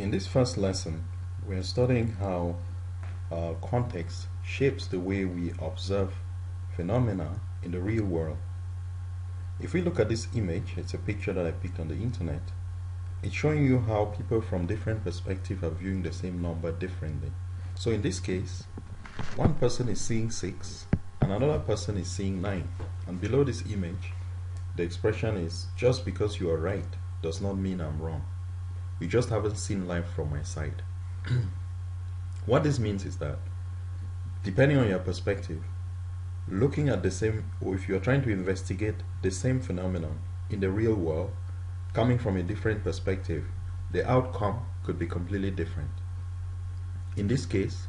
In this first lesson, we are studying how context shapes the way we observe phenomena in the real world. If we look at this image, it's a picture that I picked on the internet. It's showing you how people from different perspectives are viewing the same number differently. So in this case, one person is seeing 6 and another person is seeing 9. And below this image, the expression is, just because you are right does not mean I'm wrong. You just haven't seen life from my side. What this means is that, depending on your perspective, looking at the same, or if you're trying to investigate the same phenomenon in the real world, coming from a different perspective, the outcome could be completely different. In this case,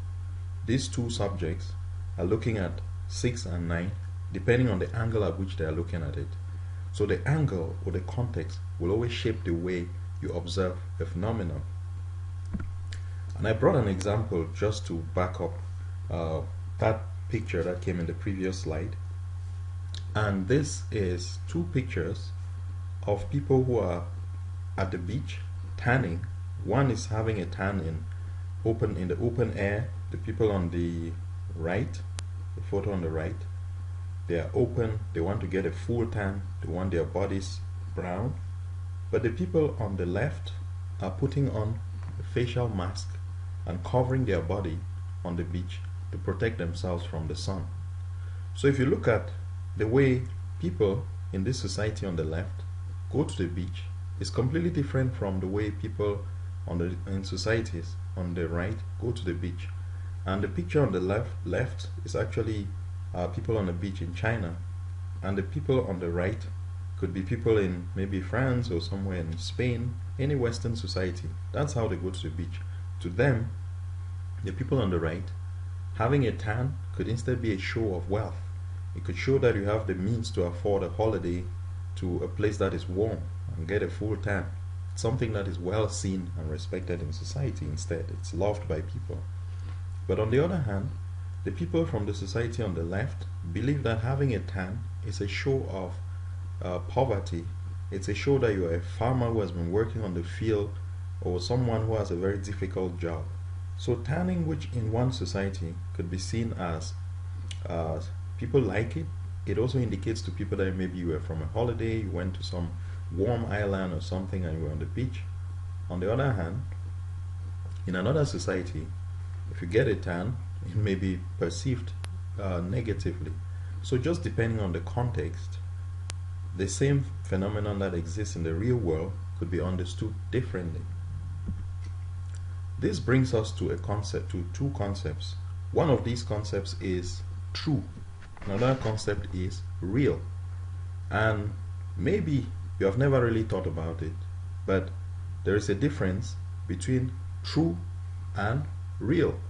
these two subjects are looking at 6 and 9, depending on the angle at which they are looking at it. So the angle or the context will always shape the way you observe a phenomenon. And I brought an example just to back up that picture that came in the previous slide. And this is two pictures of people who are at the beach tanning. One is having a tan in the open air. The people on the right, the photo on the right, they are open, they want to get a full tan, they want their bodies brown. But the people on the left are putting on a facial mask and covering their body on the beach to protect themselves from the sun. So if you look at the way people in this society on the left go to the beach, it's completely different from the way people in societies on the right go to the beach. And the picture on the left is actually people on the beach in China, and the people on the right could be people in maybe France or somewhere in Spain, any Western society. That's how they go to the beach. To them, the people on the right, having a tan could instead be a show of wealth. It could show that you have the means to afford a holiday to a place that is warm and get a full tan. It's something that is well seen and respected in society instead. It's loved by people. But on the other hand, the people from the society on the left believe that having a tan is a show of poverty. It's a show that you're a farmer who has been working on the field, or someone who has a very difficult job. So tanning, which in one society could be seen as people like it, it also indicates to people that maybe you were from a holiday, you went to some warm island or something and you were on the beach. On the other hand, in another society, if you get a tan, it may be perceived negatively. So just depending on the context, the same phenomenon that exists in the real world could be understood differently. This brings us to two concepts. One of these concepts is true. Another concept is real. And maybe you have never really thought about it, but there is a difference between true and real.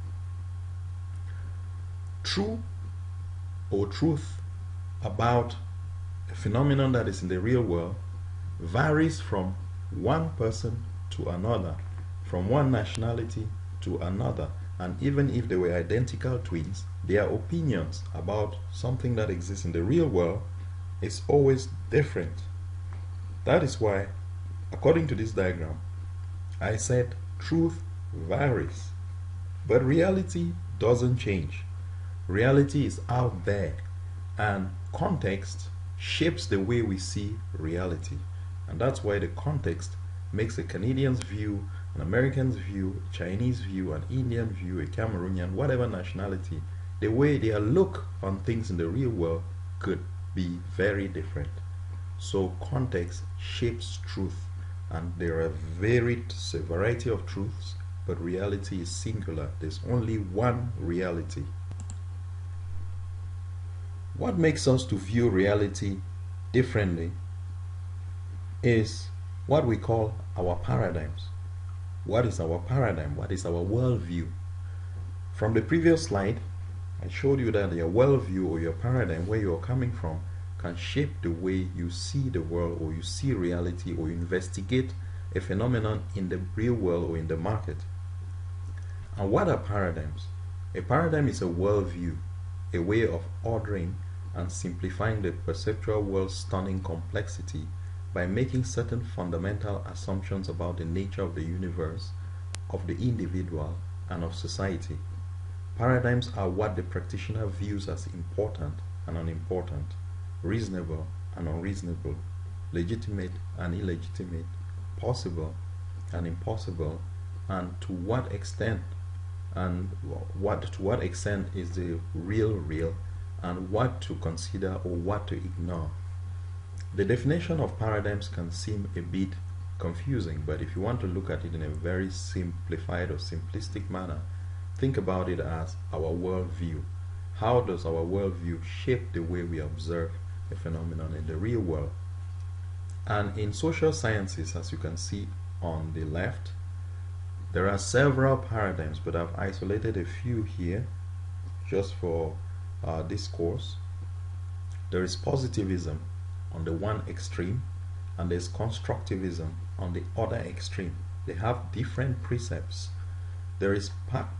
True or truth about a phenomenon that is in the real world varies from one person to another, from one nationality to another, and even if they were identical twins, their opinions about something that exists in the real world is always different. That is why, according to this diagram, I said truth varies, but reality doesn't change. Reality is out there, and context shapes the way we see reality. And that's why the context makes a Canadian's view, an American's view, a Chinese view, an Indian view, a Cameroonian, whatever nationality, the way their look on things in the real world could be very different. So context shapes truth, and there are a variety of truths, but reality is singular. There's only one reality. What makes us to view reality differently is what we call our paradigms. What is our paradigm? What is our worldview? From the previous slide, I showed you that your worldview or your paradigm, where you're coming from, can shape the way you see the world, or you see reality, or you investigate a phenomenon in the real world or in the market. And what are paradigms? A paradigm is a worldview, a way of ordering and simplifying the perceptual world's stunning complexity by making certain fundamental assumptions about the nature of the universe of the individual and of society. Paradigms are what the practitioner views as important and unimportant, reasonable and unreasonable, legitimate and illegitimate, possible and impossible, and to what extent is the real, and what to consider or what to ignore. The definition of paradigms can seem a bit confusing, but if you want to look at it in a very simplified or simplistic manner, think about it as our worldview. How does our worldview shape the way we observe a phenomenon in the real world? And in social sciences, as you can see on the left, there are several paradigms, but I've isolated a few here just for this course. There is positivism on the one extreme, and there's constructivism on the other extreme. They have different precepts. There is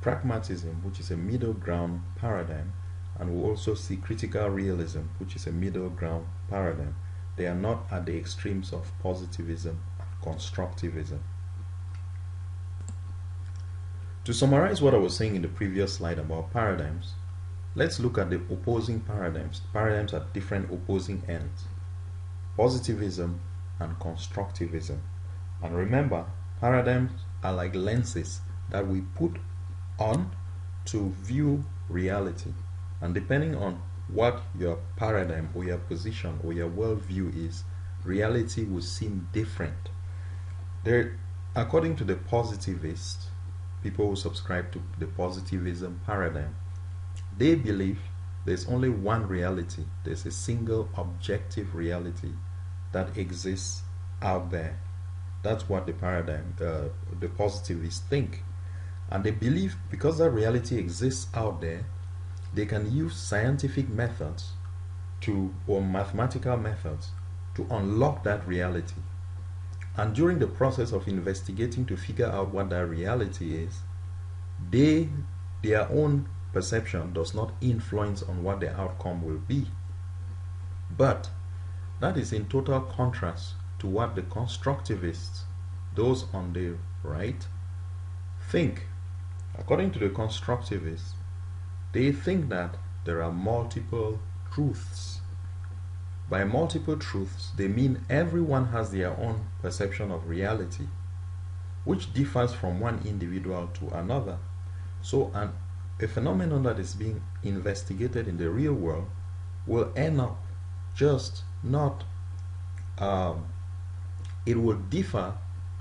pragmatism, which is a middle ground paradigm, and we also see critical realism, which is a middle ground paradigm. They are not at the extremes of positivism and constructivism. To summarize what I was saying in the previous slide about paradigms, let's look at the opposing paradigms. Paradigms at different opposing ends. Positivism and constructivism. And remember, paradigms are like lenses that we put on to view reality. And depending on what your paradigm or your position or your worldview is, reality will seem different. According to the positivists, people who subscribe to the positivism paradigm, they believe there's only one reality. There's a single objective reality that exists out there. That's what the positivists think. And they believe because that reality exists out there, they can use scientific methods or mathematical methods to unlock that reality. And during the process of investigating to figure out what that reality is, their own perception does not influence on what the outcome will be. But that is in total contrast to what the constructivists, those on the right, think. According to the constructivists, they think that there are multiple truths. By multiple truths, they mean everyone has their own perception of reality, which differs from one individual to another. So a phenomenon that is being investigated in the real world will end up just not, it will differ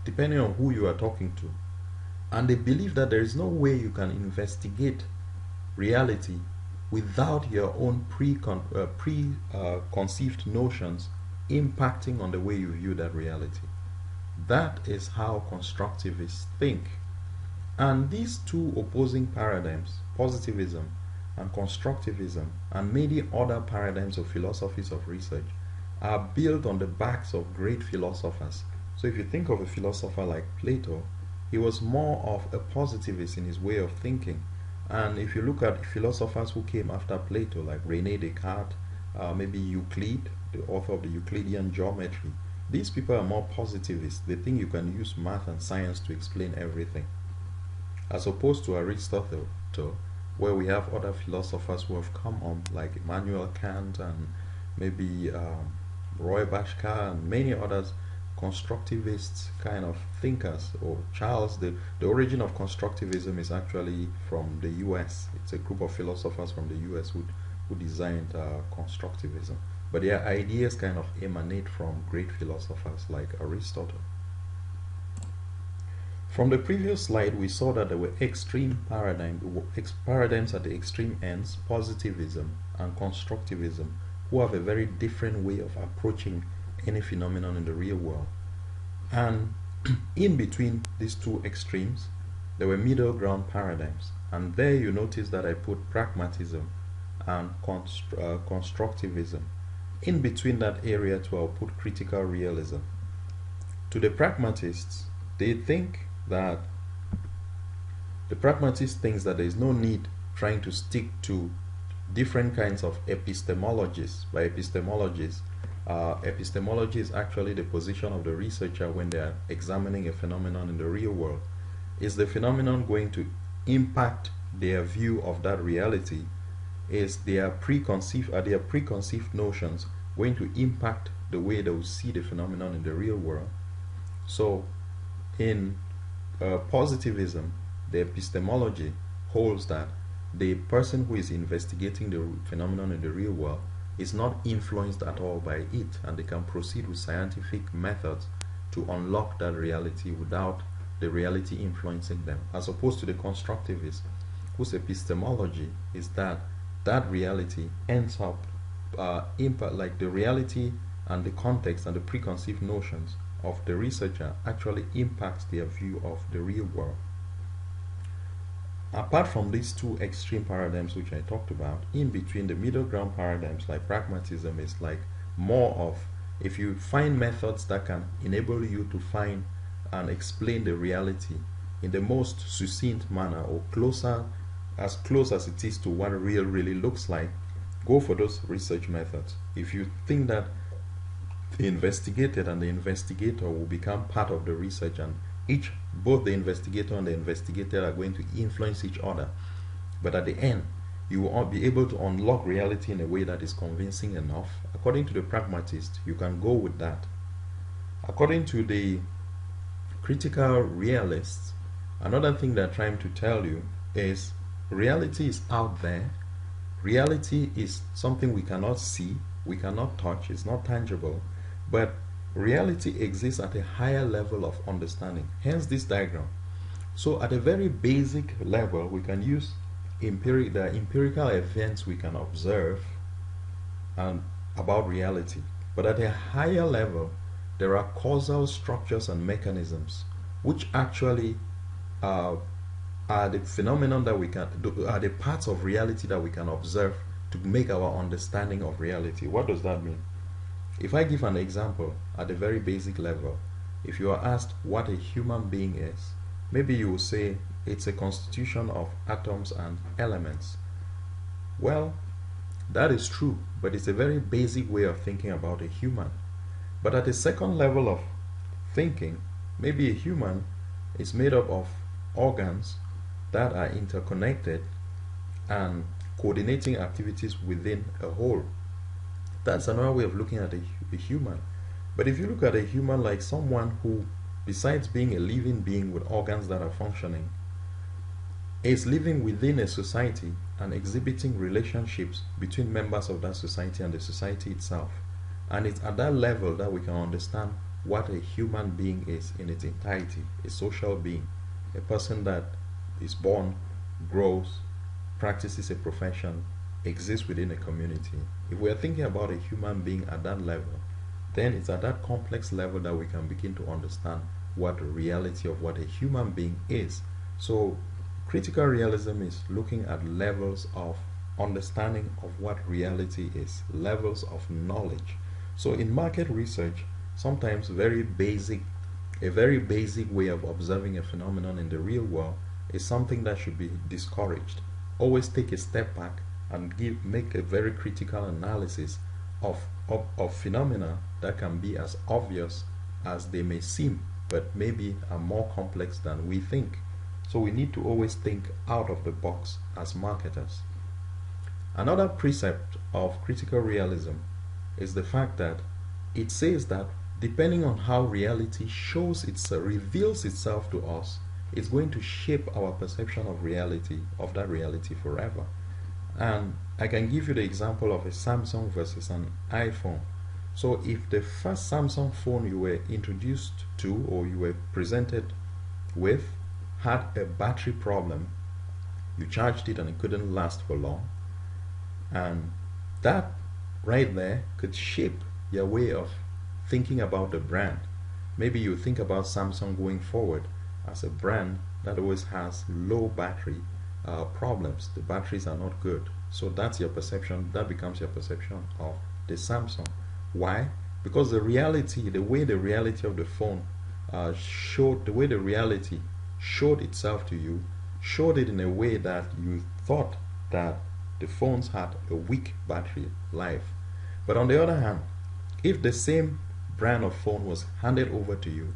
depending on who you are talking to. And they believe that there is no way you can investigate reality without your own preconceived notions impacting on the way you view that reality. That is how constructivists think. And these two opposing paradigms, positivism and constructivism, and many other paradigms of philosophies of research, are built on the backs of great philosophers. So if you think of a philosopher like Plato, he was more of a positivist in his way of thinking. And if you look at philosophers who came after Plato, like René Descartes, maybe Euclid, the author of the Euclidean geometry, these people are more positivist. They think you can use math and science to explain everything. As opposed to Aristotle, where we have other philosophers who have come on, like Immanuel Kant and maybe Roy Bhaskar and many others, constructivist kind of thinkers. Or Charles, the origin of constructivism is actually from the US. It's a group of philosophers from the US who designed constructivism. But their ideas kind of emanate from great philosophers like Aristotle. From the previous slide, we saw that there were extreme paradigms at the extreme ends, positivism and constructivism, who have a very different way of approaching any phenomenon in the real world. And in between these two extremes, there were middle ground paradigms. And there you notice that I put pragmatism and constructivism. In between that area too, I'll put critical realism. To the pragmatists, they think that there is no need trying to stick to different kinds of epistemologies. By epistemologies, epistemology is actually the position of the researcher when they are examining a phenomenon in the real world. Is the phenomenon going to impact their view of that reality? Is their preconceived notions going to impact the way they will see the phenomenon in the real world? So in positivism, the epistemology holds that the person who is investigating the phenomenon in the real world is not influenced at all by it, and they can proceed with scientific methods to unlock that reality without the reality influencing them, as opposed to the constructivists, whose epistemology is that reality ends up like the reality and the context and the preconceived notions of the researcher actually impacts their view of the real world. Apart from these two extreme paradigms which I talked about, in between, the middle ground paradigms like pragmatism is like more of, if you find methods that can enable you to find and explain the reality in the most succinct manner, or as close as it is to what real really looks like, go for those research methods. If you think that the investigated and the investigator will become part of the research, and both the investigator and the investigator are going to influence each other, but at the end you will all be able to unlock reality in a way that is convincing enough, according to the pragmatist, you can go with that. According to the critical realists, another thing they're trying to tell you is reality is out there. Reality is something we cannot see, we cannot touch, it's not tangible, but reality exists at a higher level of understanding, hence this diagram. So at a very basic level, we can use the empirical events we can observe and about reality, but at a higher level there are causal structures and mechanisms which actually are the phenomenon that we can do, are the parts of reality that we can observe to make our understanding of reality. What does that mean? If I give an example at a very basic level, if you are asked what a human being is, maybe you will say it's a constitution of atoms and elements. Well, that is true, but it's a very basic way of thinking about a human. But at a second level of thinking, maybe a human is made up of organs that are interconnected and coordinating activities within a whole. That's another way of looking at a human. But if you look at a human like someone who, besides being a living being with organs that are functioning, is living within a society and exhibiting relationships between members of that society and the society itself. And it's at that level that we can understand what a human being is in its entirety, a social being, a person that is born, grows, practices a profession, exists within a community. If we are thinking about a human being at that level, then it's at that complex level that we can begin to understand what the reality of what a human being is. So critical realism is looking at levels of understanding of what reality is, levels of knowledge. So in market research, sometimes a very basic way of observing a phenomenon in the real world is something that should be discouraged. Always take a step back and make a very critical analysis of phenomena that can be as obvious as they may seem, but maybe are more complex than we think. So we need to always think out of the box as marketers. Another precept of critical realism is the fact that it says that depending on how reality reveals itself to us, it's going to shape our perception of reality, of that reality forever. And I can give you the example of a Samsung versus an iPhone. So if the first Samsung phone you were introduced to or you were presented with had a battery problem, you charged it and it couldn't last for long, and that right there could shape your way of thinking about the brand. Maybe you think about Samsung going forward as a brand that always has low battery problems. The batteries are not good. So that's your perception, that becomes your perception of the Samsung. Why? Because the way the reality of the phone showed itself to you, showed it in a way that you thought that the phones had a weak battery life. But on the other hand, if the same brand of phone was handed over to you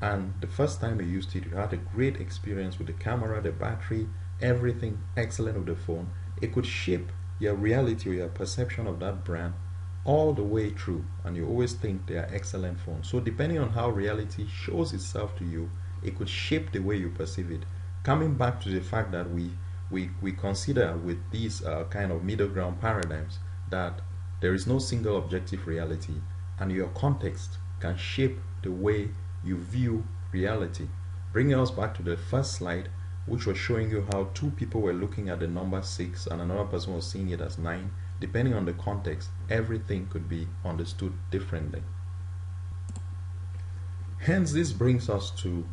and the first time you used it, you had a great experience with the camera, the battery, everything excellent with the phone. It could shape your reality or your perception of that brand all the way through, and you always think they are excellent phones. So depending on how reality shows itself to you, it could shape the way you perceive it. Coming back to the fact that we consider with these kind of middle ground paradigms that there is no single objective reality, and your context can shape the way you view reality. Bringing us back to the first slide, which was showing you how two people were looking at the number 6 and another person was seeing it as 9. Depending on the context, everything could be understood differently. Hence, this brings us to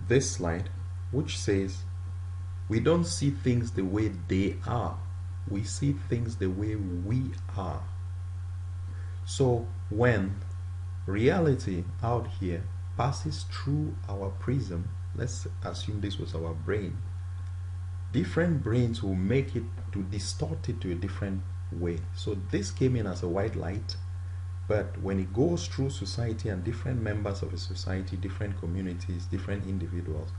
this slide, which says we don't see things the way they are, we see things the way we are. So when reality out here passes through our prism, let's assume this was our brain, different brains will make it to distort it to a different way. So this came in as a white light, but when it goes through society and different members of a society, different communities, different individuals,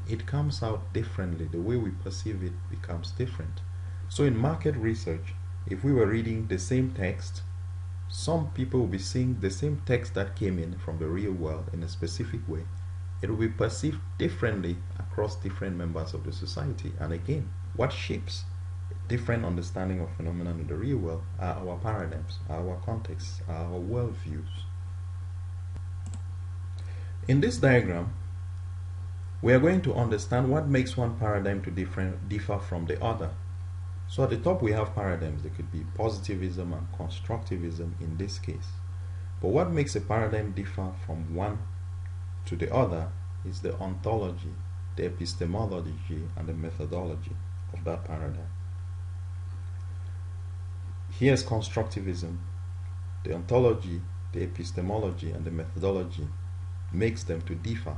it comes out differently. The way we perceive it becomes different. So in market research, if we were reading the same text, some people will be seeing the same text that came in from the real world in a specific way. It will be perceived differently across different members of the society. And again, what shapes different understanding of phenomena in the real world are our paradigms, our contexts, our worldviews. In this diagram, we are going to understand what makes one paradigm to differ from the other. So at the top we have paradigms. They could be positivism and constructivism in this case. But what makes a paradigm differ from one to the other is the ontology, the epistemology, and the methodology of that paradigm. Here's constructivism. The ontology, the epistemology, and the methodology makes them to differ.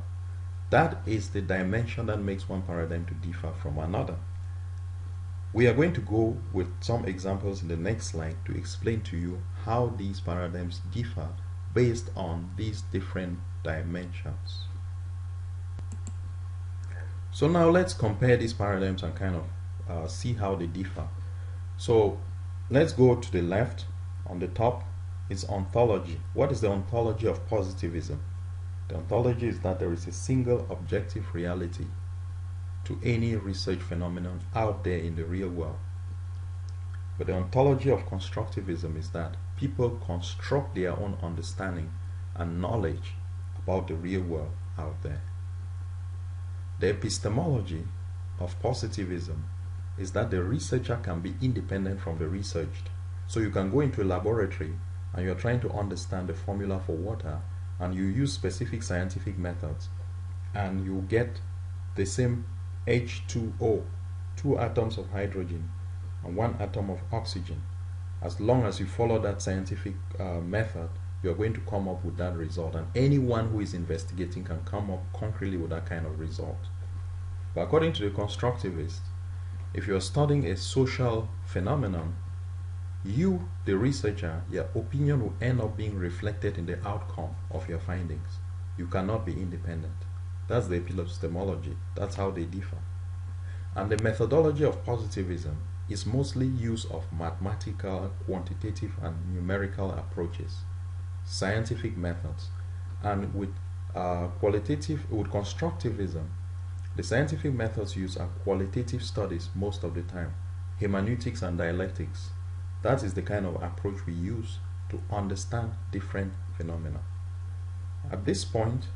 That is the dimension that makes one paradigm to differ from another. We are going to go with some examples in the next slide to explain to you how these paradigms differ based on these different dimensions. So now let's compare these paradigms and kind of see how they differ. So let's go to the left. On the top is ontology. What is the ontology of positivism? The ontology is that there is a single objective reality to any research phenomenon out there in the real world. But the ontology of constructivism is that people construct their own understanding and knowledge about the real world out there. The epistemology of positivism is that the researcher can be independent from the researched. So you can go into a laboratory and you're trying to understand the formula for water, and you use specific scientific methods, and you get the same H2O, 2 atoms of hydrogen and 1 atom of oxygen. As long as you follow that scientific method, you're going to come up with that result, and anyone who is investigating can come up concretely with that kind of result. But according to the constructivists, if you're studying a social phenomenon, you, the researcher, your opinion will end up being reflected in the outcome of your findings. You cannot be independent. That's the epistemology. That's how they differ. And the methodology of positivism is mostly use of mathematical, quantitative, and numerical approaches, scientific methods. And with constructivism, the scientific methods used are qualitative studies most of the time, hermeneutics and dialectics. That is the kind of approach we use to understand different phenomena. At this point,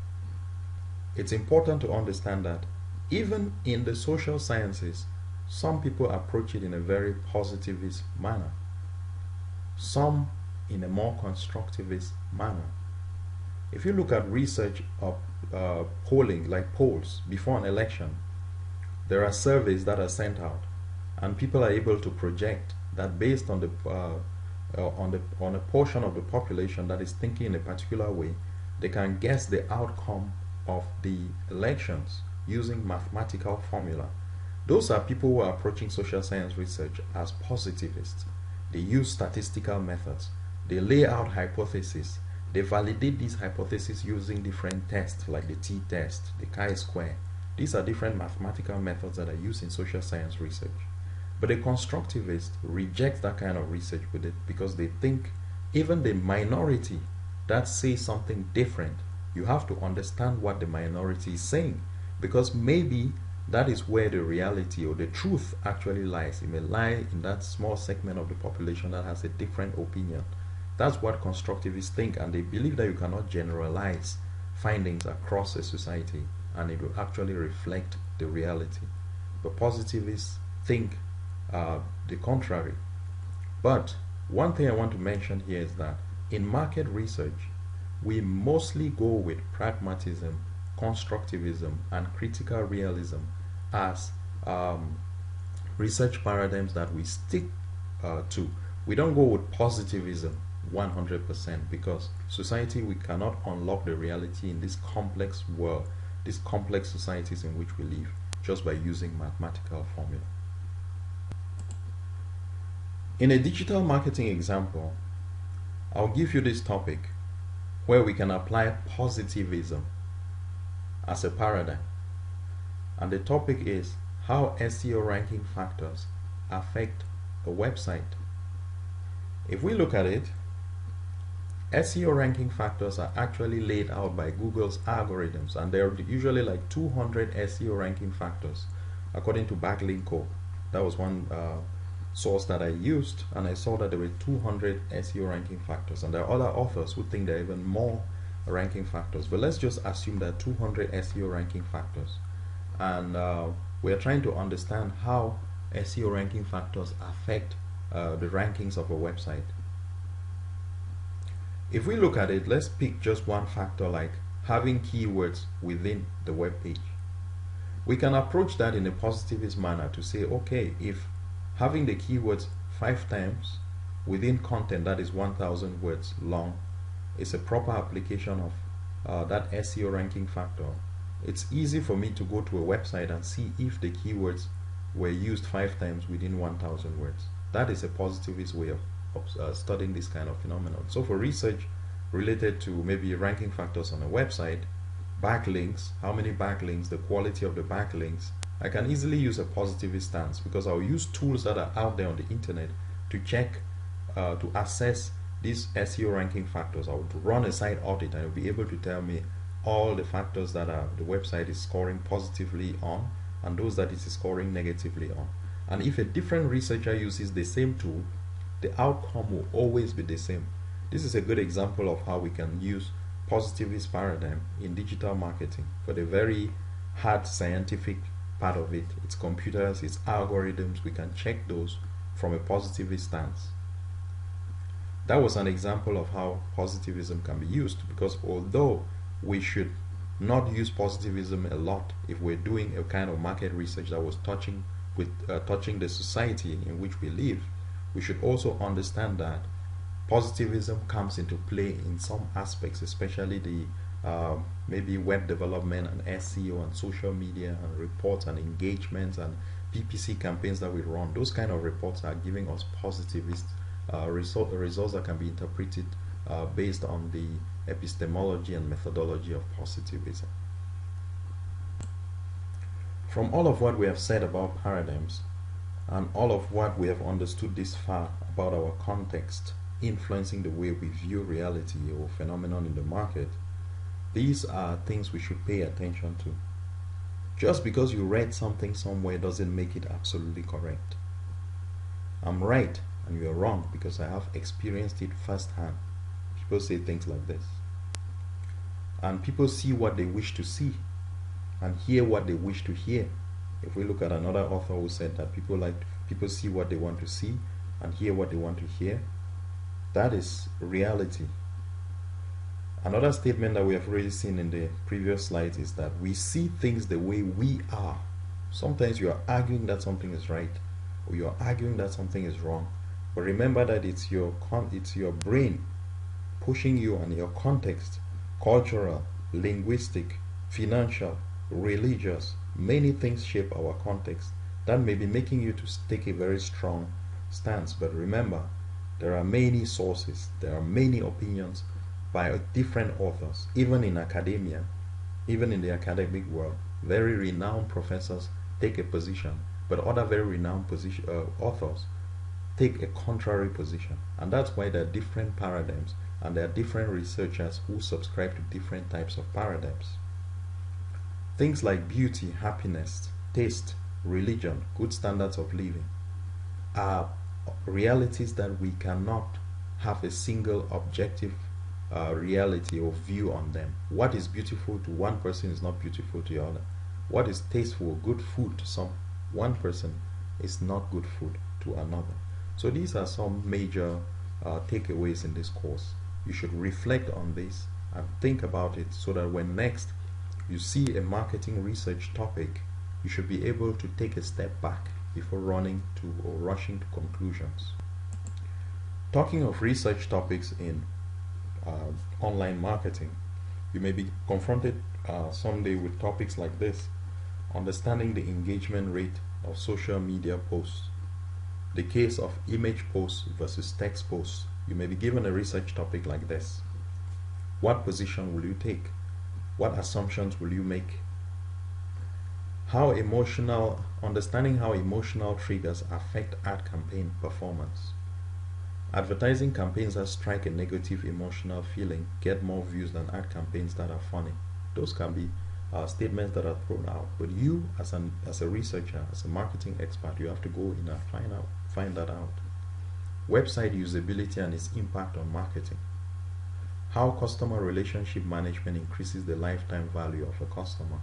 it's important to understand that even in the social sciences, some people approach it in a very positivist manner, some in a more constructivist manner. If you look at research of polling, like polls before an election, there are surveys that are sent out, and people are able to project that based on a portion of the population that is thinking in a particular way, they can guess the outcome of the elections using mathematical formula. Those are people who are approaching social science research as positivists. They use statistical methods. They lay out hypotheses. They validate these hypotheses using different tests like the t-test, the chi-square. These are different mathematical methods that are used in social science research. But a constructivist rejects that kind of research with it because they think even the minority that says something different, you have to understand what the minority is saying, because maybe that is where the reality or the truth actually lies. It may lie in that small segment of the population that has a different opinion. That's what constructivists think, and they believe that you cannot generalize findings across a society and it will actually reflect the reality. But positivists think the contrary. But one thing I want to mention here is that in market research, we mostly go with pragmatism, constructivism, and critical realism as research paradigms that we stick to. We don't go with positivism 100% because society, we cannot unlock the reality in this complex world, these complex societies in which we live, just by using mathematical formula. In a digital marketing example, I'll give you this topic where we can apply positivism as a paradigm. And the topic is how SEO ranking factors affect a website. If we look at it, SEO ranking factors are actually laid out by Google's algorithms, and there are usually like 200 SEO ranking factors according to Backlink Code. That was one source that I used, and I saw that there were 200 SEO ranking factors, and there are other authors who think there are even more ranking factors, but let's just assume that 200 SEO ranking factors, and we are trying to understand how SEO ranking factors affect the rankings of a website. If we look at it, let's pick just one factor like having keywords within the web page. We can approach that in a positivist manner to say, okay, if having the keywords 5 times within content that is 1,000 words long is a proper application of that SEO ranking factor, it's easy for me to go to a website and see if the keywords were used 5 times within 1,000 words. That is a positivist way of studying this kind of phenomenon. So for research related to maybe ranking factors on a website, backlinks, how many backlinks, the quality of the backlinks, I can easily use a positivist stance because I'll use tools that are out there on the internet to check, to assess these SEO ranking factors. I would run a site audit and it'll be able to tell me all the factors that the website is scoring positively on and those that it is scoring negatively on. And if a different researcher uses the same tool, the outcome will always be the same. This is a good example of how we can use positivist paradigm in digital marketing for the very hard scientific part of it. It's computers, it's algorithms. We can check those from a positivist stance. That was an example of how positivism can be used, because although we should not use positivism a lot if we're doing a kind of market research that was touching the society in which we live, we should also understand that positivism comes into play in some aspects, especially the maybe web development and SEO and social media and reports and engagements and PPC campaigns that we run. Those kind of reports are giving us positivist results that can be interpreted based on the epistemology and methodology of positivism. From all of what we have said about paradigms and all of what we have understood this far about our context influencing the way we view reality or phenomenon in the market, these are things we should pay attention to. Just because you read something somewhere doesn't make it absolutely correct. I'm right and you're wrong because I have experienced it firsthand. People say things like this. And people see what they wish to see and hear what they wish to hear. If we look at another author who said that people see what they want to see and hear what they want to hear, that is reality. Another statement that we have already seen in the previous slides is that we see things the way we are. Sometimes you are arguing that something is right, or you are arguing that something is wrong. But remember that it's your brain pushing you and your context, cultural, linguistic, financial, religious, many things shape our context. That may be making you to take a very strong stance. But remember, there are many sources, there are many opinions, by different authors, even in academia, even in the academic world. Very renowned professors take a position, but other very renowned authors take a contrary position. And that's why there are different paradigms, and there are different researchers who subscribe to different types of paradigms. Things like beauty, happiness, taste, religion, good standards of living are realities that we cannot have a single objective reality or view on them. What is beautiful to one person is not beautiful to the other. What is tasteful, good food to one person is not good food to another. So these are some major takeaways in this course. You should reflect on this and think about it, so that when next you see a marketing research topic, you should be able to take a step back before running to or rushing to conclusions. Talking of research topics in online marketing, you may be confronted someday with topics like this: understanding the engagement rate of social media posts, the case of image posts versus text posts. You may be given a research topic like this. What position will you take? What assumptions will you make? Understanding how emotional triggers affect ad campaign performance. Advertising campaigns that strike a negative emotional feeling get more views than ad campaigns that are funny. Those can be statements that are thrown out. But you, as a researcher, as a marketing expert, you have to go in and find that out. Website usability and its impact on marketing. How customer relationship management increases the lifetime value of a customer.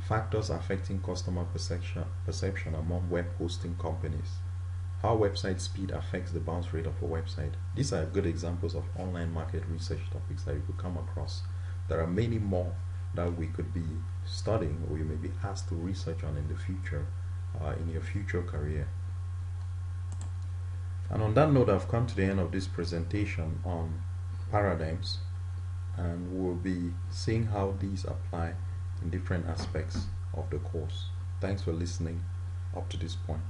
Factors affecting customer perception among web hosting companies. How website speed affects the bounce rate of a website. These are good examples of online market research topics that you could come across. There are many more that we could be studying, or you may be asked to research on in the future, in your future career. And on that note, I've come to the end of this presentation on paradigms, and we'll be seeing how these apply in different aspects of the course. Thanks for listening up to this point.